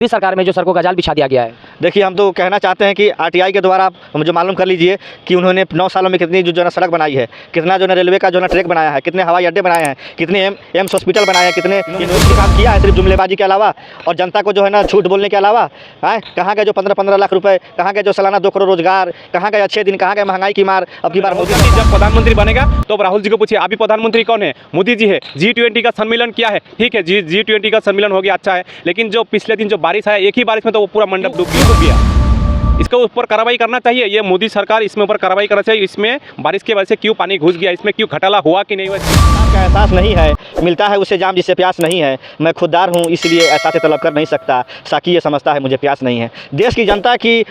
मोदी सरकार में जो सड़कों का जाल बिछा दिया गया है। देखिए, हम तो कहना चाहते हैं कि आरटीआई के द्वारा आप मुझे मालूम कर लीजिए कि उन्होंने 9 सालों में कितनी जो है ना सड़क बनाई है, कितना जो है रेलवे का जो है ना ट्रैक बनाया है, कितने हवाई अड्डे बनाए हैं, कितने एम्स हॉस्पिटल बनाए हैं, कितने यूनिवर्सिटी काम किया है सिर्फ जुमलेबाजी के अलावा और जनता को जो है ना झूठ बोलने के अलावा। कहाँ गए जो 15-15 लाख रुपए, कहाँ गए जो सालाना 2 करोड़ रोजगार, कहाँ गए अच्छे दिन, कहाँ गए महंगाई की मार। अब की बार मोदी जब प्रधानमंत्री बनेगा तो राहुल जी को पूछिए अभी प्रधानमंत्री कौन है? मोदी जी है। G20 का सम्मेलन किया है, ठीक है, G20 का सम्मेलन हो गया, अच्छा है, लेकिन जो पिछले दिन जो बारिश आया एक ही बारिश में तो वो पूरा मंडप डूब गया। इसके ऊपर कार्रवाई करना चाहिए, ये मोदी सरकार इसमें ऊपर कार्रवाई करना चाहिए। इसमें बारिश की वजह से क्यों पानी घुस गया, इसमें क्यों घोटाला हुआ कि नहीं हुआ, का एहसास नहीं है। मिलता है उसे जाम जिससे प्यास नहीं है। मैं खुददार हूँ इसलिए ऐसा से तलब कर नहीं सकता। साकी ये समझता है मुझे प्यास नहीं है। देश की जनता की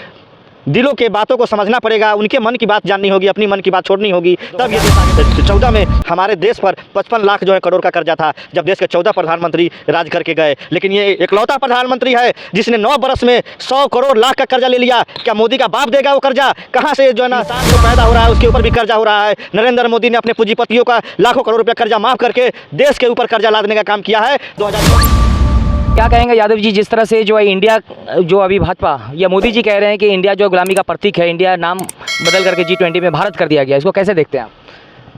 दिलों के बातों को समझना पड़ेगा, उनके मन की बात जाननी होगी, अपनी मन की बात छोड़नी होगी, तब ये देश आगे। 14 में हमारे देश पर 55 लाख जो है करोड़ का कर्जा था जब देश के 14 प्रधानमंत्री राज करके गए, लेकिन ये इकलौता प्रधानमंत्री है जिसने 9 बरस में 100 करोड़ लाख का कर्जा ले लिया। क्या मोदी का बाप देगा वो कर्जा? कहाँ से जो है ना जो पैदा हो रहा है उसके ऊपर भी कर्जा हो रहा है। नरेंद्र मोदी ने अपने पूंजीपतियों का लाखों करोड़ रुपया कर्जा माफ़ करके देश के ऊपर कर्जा लादने का काम किया है। 2024 क्या कहेंगे यादव जी, जिस तरह से जो है इंडिया जो अभी भाजपा या मोदी जी कह रहे हैं कि इंडिया जो गुलामी का प्रतीक है, इंडिया नाम बदल करके G20 में भारत कर दिया गया, इसको कैसे देखते हैं आप?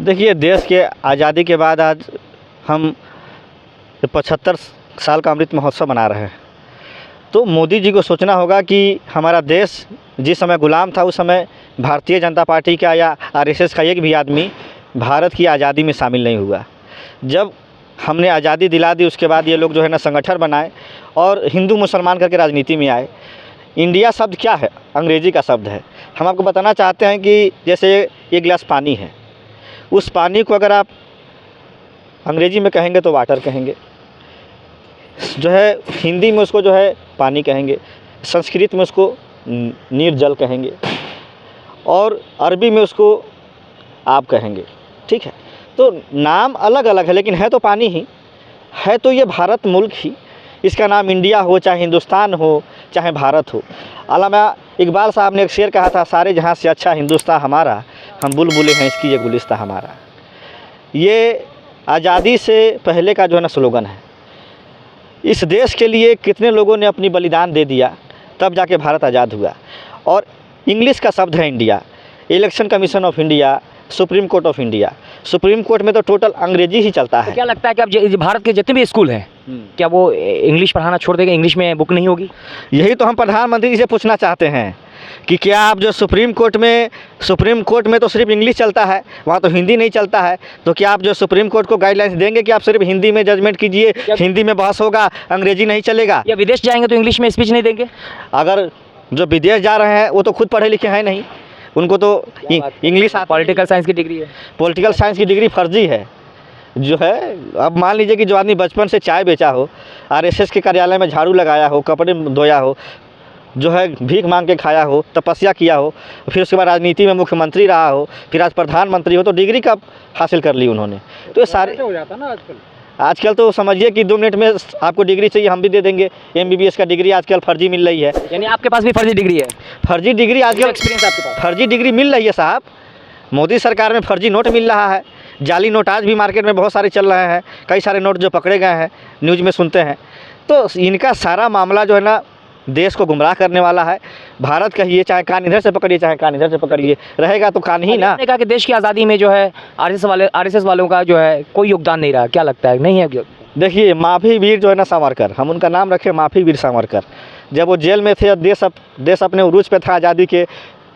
देखिए, देश के आज़ादी के बाद आज हम 75 साल का अमृत महोत्सव मना रहे हैं, तो मोदी जी को सोचना होगा कि हमारा देश जिस समय गुलाम था उस समय भारतीय जनता पार्टी का या RSS का एक भी आदमी भारत की आज़ादी में शामिल नहीं हुआ। जब हमने आज़ादी दिला दी उसके बाद ये लोग जो है ना संगठन बनाए और हिंदू मुसलमान करके राजनीति में आए। इंडिया शब्द क्या है? अंग्रेज़ी का शब्द है। हम आपको बताना चाहते हैं कि जैसे एक गिलास पानी है, उस पानी को अगर आप अंग्रेज़ी में कहेंगे तो वाटर कहेंगे, जो है हिंदी में उसको जो है पानी कहेंगे, संस्कृत में उसको निर्जल कहेंगे और अरबी में उसको आप कहेंगे, ठीक है। तो नाम अलग अलग है लेकिन है तो पानी ही है। तो ये भारत मुल्क ही, इसका नाम इंडिया हो, चाहे हिंदुस्तान हो, चाहे भारत हो। अल्लामा इकबाल साहब ने एक शेर कहा था, सारे जहाँ से अच्छा हिंदुस्तान हमारा, हम बुलबुलें हैं इसकी ये गुलिस्तां हमारा। ये आज़ादी से पहले का जो है ना स्लोगन है। इस देश के लिए कितने लोगों ने अपनी बलिदान दे दिया तब जाके भारत आज़ाद हुआ। और इंग्लिश का शब्द है India. Election commission of India, supreme court of India. Supreme court में तो टोटल अंग्रेजी ही चलता है। तो क्या लगता है कि अब भारत के जितने भी स्कूल हैं क्या वो इंग्लिश पढ़ाना छोड़ देंगे, इंग्लिश में बुक नहीं होगी? यही तो हम प्रधानमंत्री जी से पूछना चाहते हैं कि क्या आप जो सुप्रीम कोर्ट में तो सिर्फ इंग्लिश चलता है, वहाँ तो हिंदी नहीं चलता है, तो क्या आप जो सुप्रीम कोर्ट को गाइडलाइंस देंगे कि आप सिर्फ हिंदी में जजमेंट कीजिए, हिंदी में बहस होगा, अंग्रेजी नहीं चलेगा? या विदेश जाएंगे तो इंग्लिश में स्पीच नहीं देंगे? अगर जो विदेश जा रहे हैं वो तो खुद पढ़े लिखे हैं नहीं, उनको तो इंग्लिश। पॉलिटिकल साइंस की डिग्री है। पॉलिटिकल साइंस की डिग्री फर्जी है जो है। अब मान लीजिए कि जो आदमी बचपन से चाय बेचा हो, RSS के कार्यालय में झाड़ू लगाया हो, कपड़े धोया हो, जो है भीख मांग के खाया हो, तपस्या किया हो, फिर उसके बाद राजनीति में मुख्यमंत्री रहा हो, फिर आज प्रधानमंत्री हो, तो डिग्री कब हासिल कर ली उन्होंने? तो ये सारे हो जाता ना आजकल तो समझिए कि 2 मिनट में आपको डिग्री चाहिए हम भी दे देंगे। MBBS का डिग्री आजकल फर्जी मिल रही है। यानी आपके पास भी फर्जी डिग्री है? फर्जी डिग्री आजकल एक्सपीरियंस आपके पास? फर्जी डिग्री मिल रही है साहब। मोदी सरकार में फर्जी नोट मिल रहा है, जाली नोट आज भी मार्केट में बहुत सारे चल रहे हैं। कई सारे नोट जो पकड़े गए हैं न्यूज़ में सुनते हैं। तो इनका सारा मामला जो है ना देश को गुमराह करने वाला है। भारत कहिए, चाहे कान इधर से पकड़िए चाहे कान इधर से पकड़िए, रहेगा तो कान ही ना। आपने कहा कि देश की आज़ादी में जो है RSS वालों का जो है कोई योगदान नहीं रहा, क्या लगता है नहीं है? देखिए, माफी वीर जो है ना सावरकर, हम उनका नाम रखे माफी वीर सावरकर। जब वो जेल में थे, देश अपने उरूज पे था आज़ादी के,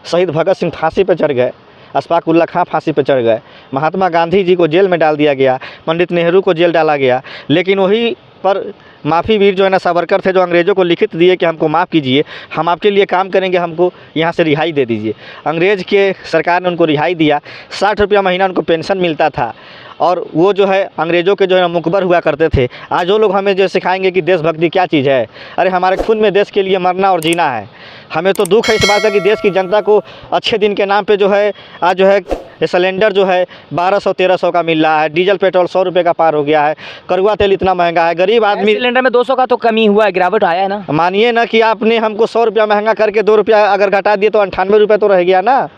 शहीद भगत सिंह फांसी पे चढ़ गए, अशफाक उल्ला खां फांसी पे चढ़ गए, महात्मा गांधी जी को जेल में डाल दिया गया, पंडित नेहरू को जेल डाला गया, लेकिन वही पर माफ़ी वीर जो है ना सावरकर थे जो अंग्रेज़ों को लिखित दिए कि हमको माफ़ कीजिए, हम आपके लिए काम करेंगे, हमको यहाँ से रिहाई दे दीजिए। अंग्रेज़ के सरकार ने उनको रिहाई दिया। 60 रुपया महीना उनको पेंशन मिलता था और वो जो है अंग्रेज़ों के जो है मुकबर हुआ करते थे। आज वो लोग हमें जो सिखाएंगे कि देशभक्ति क्या चीज़ है। अरे हमारे खून में देश के लिए मरना और जीना है। हमें तो दुख है इस बात का कि देश की जनता को अच्छे दिन के नाम पे जो है आज जो है सिलेंडर जो है 1200-1300 का मिल रहा है, डीजल पेट्रोल 100 रुपये का पार हो गया है, कड़वा तेल इतना महंगा है। गरीब आदमी सिलेंडर में 200 का तो कमी हुआ है, गिरावट आया है ना। मानिए ना कि आपने हमको 100 रुपया महंगा करके 2 रुपया अगर घटा दिए तो 98 रुपये तो रह गया ना।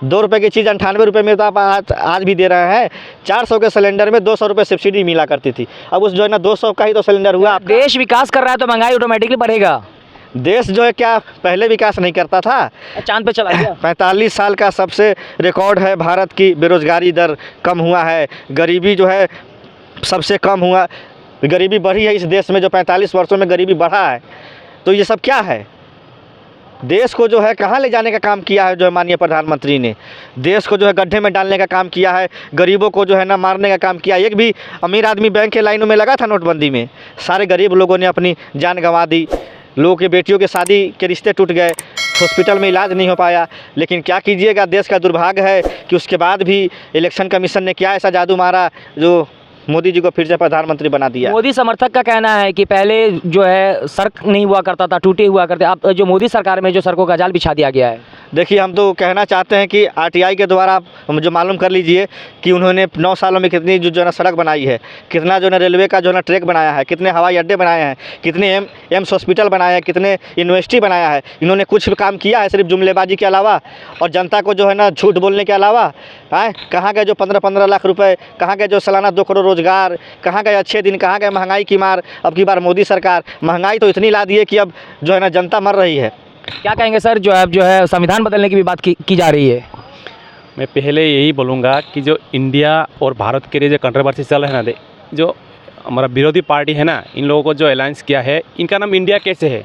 2 रुपये की चीज़ 98 रुपये में तो आप आज भी दे रहे हैं। 400 के सिलेंडर में 200 रुपये सब्सिडी मिला करती थी, अब उस जो है ना 200 का ही तो सिलेंडर हुआ। देश विकास कर रहा है तो महंगाई ऑटोमेटिकली बढ़ेगा। देश जो है क्या पहले विकास नहीं करता था? चांद पे चला गया। 45 साल का सबसे रिकॉर्ड है भारत की, बेरोजगारी दर कम हुआ है, गरीबी जो है सबसे कम हुआ, गरीबी बढ़ी है इस देश में, जो 45 वर्षों में गरीबी बढ़ा है। तो ये सब क्या है? देश को जो है कहाँ ले जाने का काम किया है जो है माननीय प्रधानमंत्री ने? देश को जो है गड्ढे में डालने का काम किया है, गरीबों को जो है ना मारने का काम किया। एक भी अमीर आदमी बैंक के लाइनों में लगा था नोटबंदी में? सारे गरीब लोगों ने अपनी जान गंवा दी, लोगों के बेटियों के शादी के रिश्ते टूट गए, हॉस्पिटल में इलाज नहीं हो पाया। लेकिन क्या कीजिएगा, देश का दुर्भाग्य है कि उसके बाद भी इलेक्शन कमीशन ने क्या ऐसा जादू मारा जो मोदी जी को फिर से प्रधानमंत्री बना दिया। मोदी समर्थक का कहना है कि पहले जो है सड़क नहीं हुआ करता था, टूटे हुआ करते, अब जो मोदी सरकार में जो सड़कों का जाल बिछा दिया गया है। देखिए, हम तो कहना चाहते हैं कि आरटीआई के द्वारा आप जो मालूम कर लीजिए कि उन्होंने 9 सालों में कितनी जो है ना सड़क बनाई है, कितना जो है ना रेलवे का जो है ना ट्रैक बनाया है, कितने हवाई अड्डे बनाए हैं, कितने एम्स हॉस्पिटल बनाए हैं, कितने यूनिवर्सिटी बनाया है। इन्होंने कुछ भी काम किया है सिर्फ जुमलेबाजी के अलावा, और जनता को जो है ना झूठ बोलने के अलावा? कहाँ गए जो 15-15 लाख रुपए, कहाँ गए जो सालाना 2 करोड़ रोजगार, कहाँ गए अच्छे दिन, कहाँ गए महंगाई की मार? अब की बार मोदी सरकार महंगाई तो इतनी ला दी है कि अब जो है ना जनता मर रही है। क्या कहेंगे सर, जो अब जो है संविधान बदलने की भी बात की जा रही है? मैं पहले यही बोलूँगा कि जो इंडिया और भारत के लिए जो कंट्रोवर्सी चल रहा है ना, जो हमारा विरोधी पार्टी है ना, इन लोगों को जो अलायंस किया है, इनका नाम इंडिया कैसे है?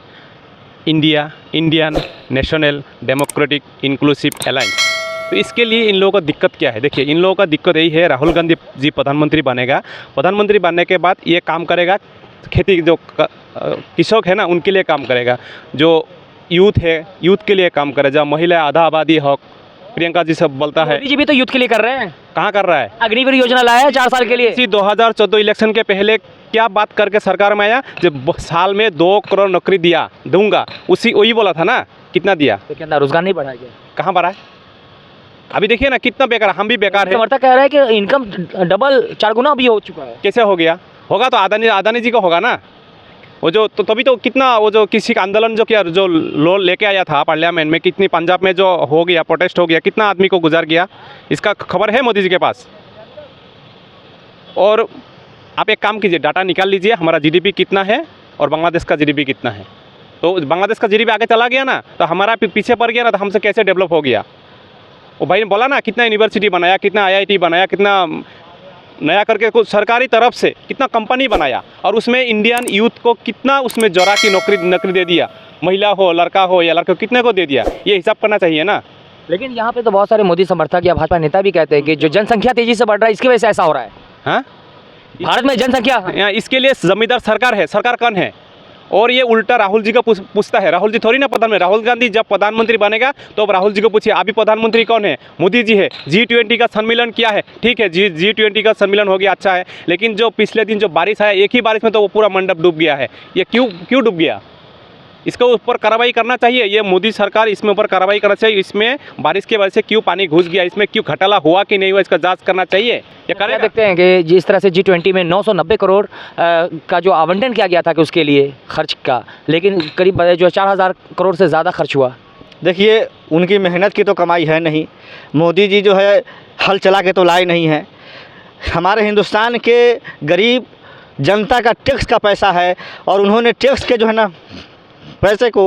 India, Indian national democratic inclusive alliance. तो इसके लिए इन लोगों को दिक्कत क्या है? देखिए, इन लोगों का दिक्कत यही है, राहुल गांधी जी प्रधानमंत्री बनेगा, प्रधानमंत्री बनने के बाद ये काम करेगा, खेती जो कृषक है ना उनके लिए काम करेगा, जो यूथ है यूथ के लिए काम करेगा, महिला आधा आबादी हक, प्रियंका जी सब बोलता है। मोदी जी भी तो यूथ के लिए कर रहे हैं। कहाँ कर रहा है? अग्निवीर योजना लाया है 4 साल के लिए। इसी 2014 इलेक्शन के पहले क्या बात करके सरकार में आया, जब साल में 2 करोड़ नौकरी दूंगा, वही बोला था ना, कितना दिया? तो क्या रोजगार नहीं बढ़ा गया? कहाँ बढ़ा है? अभी देखिए ना कितना बेकार, हम भी बेकार है। समर्थक कह रहे हैं कि इनकम डबल 4 गुना भी हो चुका है। कैसे हो गया? होगा तो अदानी जी का होगा ना, वो जो तो तभी तो कितना, वो जो किसी का आंदोलन जो किया, जो लोन लेके आया था पार्लियामेंट में, कितनी पंजाब में जो हो गया, प्रोटेस्ट हो गया, कितना आदमी को गुजार गया, इसका खबर है मोदी जी के पास। और आप एक काम कीजिए, डाटा निकाल लीजिए, हमारा जीडीपी कितना है और बांग्लादेश का जीडीपी कितना है। तो बांग्लादेश का जीडीपी आगे चला गया ना, तो हमारा पीछे पड़ गया ना, तो हमसे कैसे डेवलप हो गया? वो भाई ने बोला ना, कितना यूनिवर्सिटी बनाया, कितना IIT बनाया, कितना नया करके कुछ सरकारी तरफ से कितना कंपनी बनाया, और उसमें इंडियन यूथ को कितना उसमें जरा की नौकरी दे दिया, महिला हो, लड़का हो या लड़का, कितने को दे दिया, ये हिसाब करना चाहिए ना। लेकिन यहाँ पे तो बहुत सारे मोदी समर्थक या भाजपा नेता भी कहते हैं कि जो जनसंख्या तेजी से बढ़ रहा है, इसकी वजह से ऐसा हो रहा है। हाँ, भारत में जनसंख्या, इसके लिए जमींदार सरकार है, सरकार कौन है? और ये उल्टा राहुल जी को पूछता है। राहुल जी थोड़ी ना प्रधानमंत्री, राहुल गांधी जब प्रधानमंत्री बनेगा तो अब राहुल जी को पूछिए, अभी प्रधानमंत्री कौन है? मोदी जी है। G20 का सम्मेलन किया है, ठीक है, G20 का सम्मेलन हो गया, अच्छा है, लेकिन जो पिछले दिन जो बारिश आया, एक ही बारिश में तो वो पूरा मंडप डूब गया है। ये क्यों डूब गया? इसके ऊपर कार्रवाई करना चाहिए, ये मोदी सरकार इसमें ऊपर कार्रवाई करना चाहिए। इसमें बारिश की वजह से क्यों पानी घुस गया, इसमें क्यों घोटाला हुआ कि नहीं हुआ, इसका जांच करना चाहिए। ये क्या देखते हैं कि जिस तरह से G20 में 990 करोड़ का जो आवंटन किया गया था कि उसके लिए खर्च का, लेकिन करीब जो 4000 करोड़ से ज़्यादा खर्च हुआ। देखिए, उनकी मेहनत की तो कमाई है नहीं, मोदी जी जो है हल चला के तो लाए नहीं है। हमारे हिंदुस्तान के गरीब जनता का टैक्स का पैसा है, और उन्होंने टैक्स के जो है ना पैसे को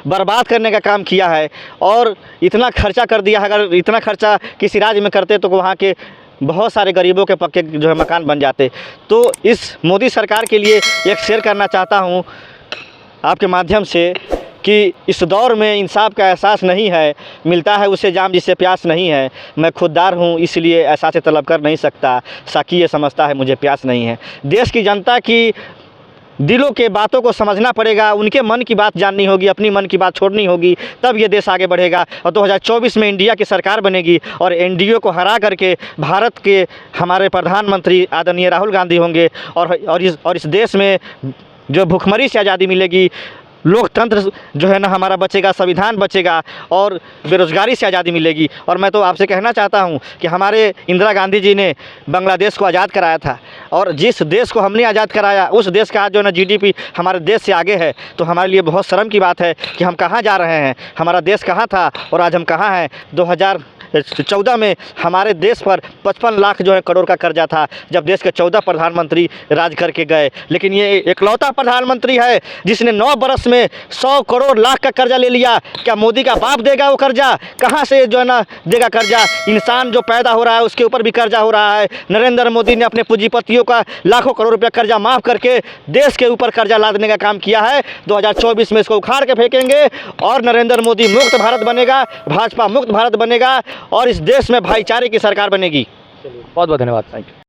बर्बाद करने का काम किया है, और इतना खर्चा कर दिया है। अगर इतना खर्चा किसी राज्य में करते तो वहाँ के बहुत सारे गरीबों के पक्के जो है मकान बन जाते। तो इस मोदी सरकार के लिए एक शेयर करना चाहता हूँ आपके माध्यम से कि इस दौर में इंसाफ का एहसास नहीं है, मिलता है उसे जाम जिससे प्यास नहीं है। मैं खुददार हूँ इसलिए एहसास तलब कर नहीं सकता, साकी ये समझता है मुझे प्यास नहीं है। देश की जनता की दिलों के बातों को समझना पड़ेगा, उनके मन की बात जाननी होगी, अपनी मन की बात छोड़नी होगी, तब ये देश आगे बढ़ेगा। और 2024 में इंडिया की सरकार बनेगी, और एनडीए को हरा करके भारत के हमारे प्रधानमंत्री आदरणीय राहुल गांधी होंगे, और इस देश में जो भुखमरी से आज़ादी मिलेगी, लोकतंत्र जो है ना हमारा बचेगा, संविधान बचेगा, और बेरोज़गारी से आज़ादी मिलेगी। और मैं तो आपसे कहना चाहता हूं कि हमारे इंदिरा गांधी जी ने बांग्लादेश को आज़ाद कराया था, और जिस देश को हमने आज़ाद कराया उस देश का आज जो है ना जीडीपी हमारे देश से आगे है। तो हमारे लिए बहुत शर्म की बात है कि हम कहाँ जा रहे हैं, हमारा देश कहाँ था और आज हम कहाँ हैं। 2014 में हमारे देश पर 55 लाख जो है करोड़ का कर्जा था, जब देश के 14 प्रधानमंत्री राज करके गए। लेकिन ये इकलौता प्रधानमंत्री है जिसने 9 बरस में 100 करोड़ लाख का कर्जा ले लिया। क्या मोदी का बाप देगा वो कर्जा? कहाँ से जो है ना देगा कर्जा? इंसान जो पैदा हो रहा है उसके ऊपर भी कर्जा हो रहा है। नरेंद्र मोदी ने अपने पूंजीपतियों का लाखों करोड़ रुपया कर्जा माफ़ करके देश के ऊपर कर्जा लादने का काम किया है। 2024 में इसको उखाड़ के फेंकेंगे और नरेंद्र मोदी मुक्त भारत बनेगा, भाजपा मुक्त भारत बनेगा और इस देश में भाईचारे की सरकार बनेगी। बहुत बहुत धन्यवाद।